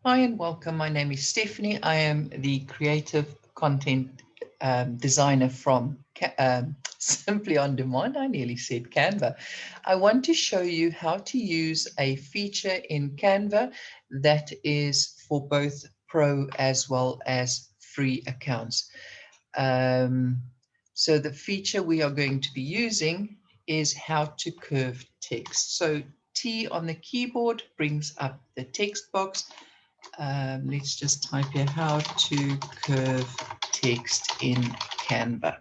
Hi and welcome. My name is Stephanie. I am the creative content designer from Simply On Demand. I nearly said Canva. I want to show you how to use a feature in Canva that is for both pro as well as free accounts. Um, so the feature we are going to be using is how to curve text. So T on the keyboard brings up the text box. Let's just type here how to curve text in Canva.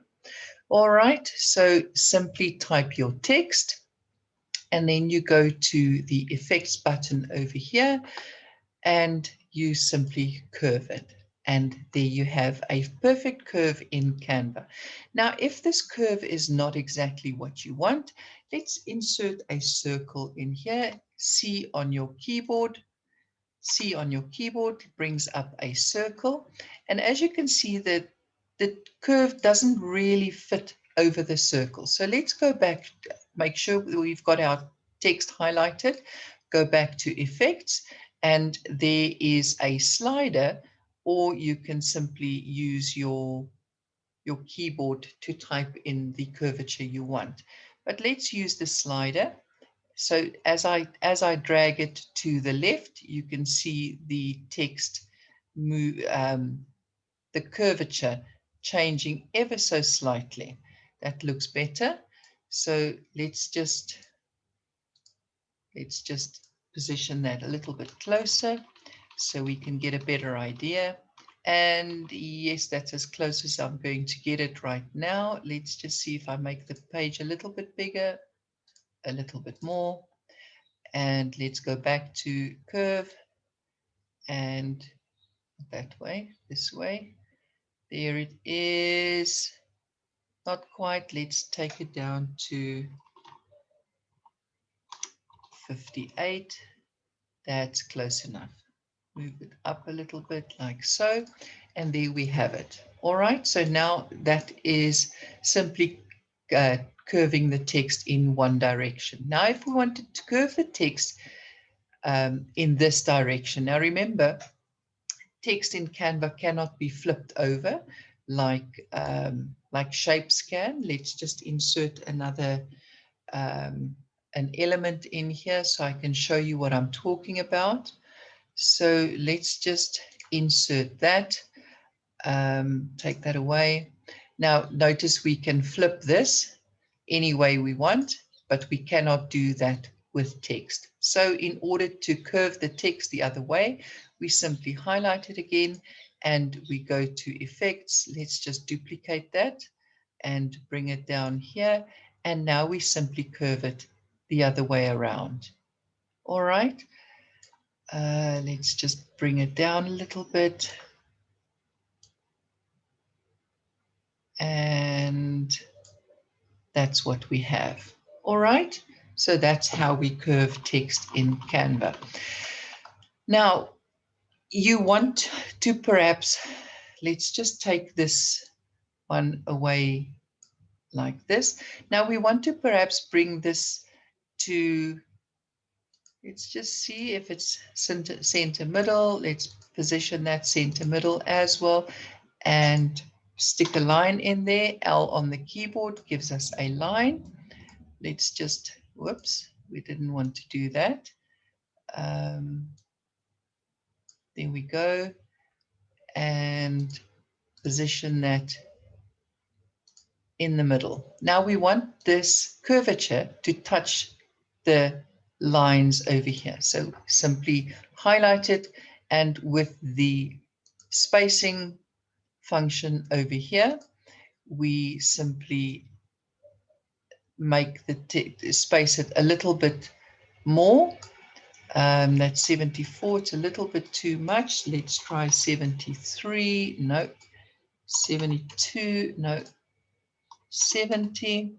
All right, so simply type your text and then you go to the effects button over here and you simply curve it. And there you have a perfect curve in Canva. Now, if this curve is not exactly what you want, let's insert a circle in here. C on your keyboard brings up a circle. And as you can see, the curve doesn't really fit over the circle. So let's go back, make sure we've got our text highlighted, go back to effects, and there is a slider, or you can simply use your keyboard to type in the curvature you want. But let's use the slider. So as I drag it to the left, you can see the text move, the curvature changing ever so slightly. That looks better. So let's just position that a little bit closer so we can get a better idea. And yes, that's as close as I'm going to get it right now. Let's just see if I make the page a little bit bigger, a little bit more. And let's go back to curve and that way, this way. There it is. Not quite. Let's take it down to 58. That's close enough. Move it up a little bit like so. And there we have it. All right. So now that is simply curving the text in one direction. Now, if we wanted to curve the text in this direction, now remember, text in Canva cannot be flipped over like shapes can. Let's just insert another an element in here so I can show you what I'm talking about. So let's just insert that, take that away. Now notice we can flip this any way we want, but we cannot do that with text. So in order to curve the text the other way, we simply highlight it again and we go to effects. Let's just duplicate that and bring it down here. And now we simply curve it the other way around. All right. Let's just bring it down a little bit. And that's what we have. All right. So that's how we curve text in Canva. Now, you want to perhaps, let's just take this one away like this. Now we want to perhaps bring this to, let's just see if it's center middle. Let's position that center middle as well and stick a line in there. L on the keyboard gives us a line. Let's just, whoops, we didn't want to do that. There we go. And position that in the middle. Now we want this curvature to touch the lines over here. So simply highlight it, and with the spacing function over here, we simply make the space it a little bit more. That's 74. It's a little bit too much. Let's try 73. No. 72. No. 70.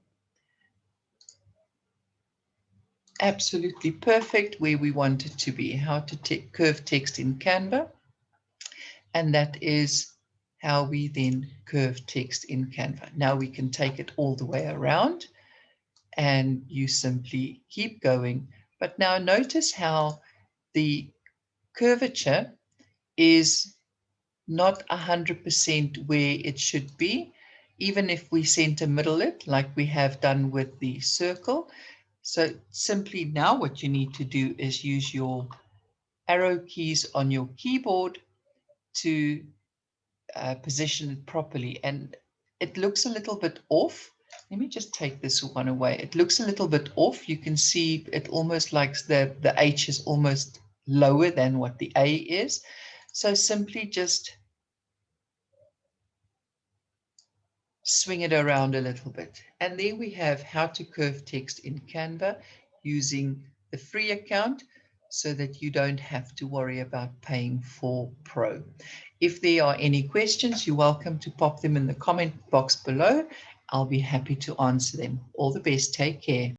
Absolutely perfect where we want it to be. How to curve text in Canva. And that is how we then curve text in Canva. Now we can take it all the way around and you simply keep going. But now notice how the curvature is not 100% where it should be, even if we center middle it like we have done with the circle. So simply now what you need to do is use your arrow keys on your keyboard to position it properly. And it looks a little bit off. Let me just take this one away. It looks a little bit off. You can see it almost like the H is almost lower than what the A is. So simply just swing it around a little bit. And there we have how to curve text in Canva using the free account so that you don't have to worry about paying for Pro. If there are any questions, you're welcome to pop them in the comment box below. I'll be happy to answer them. All the best. Take care.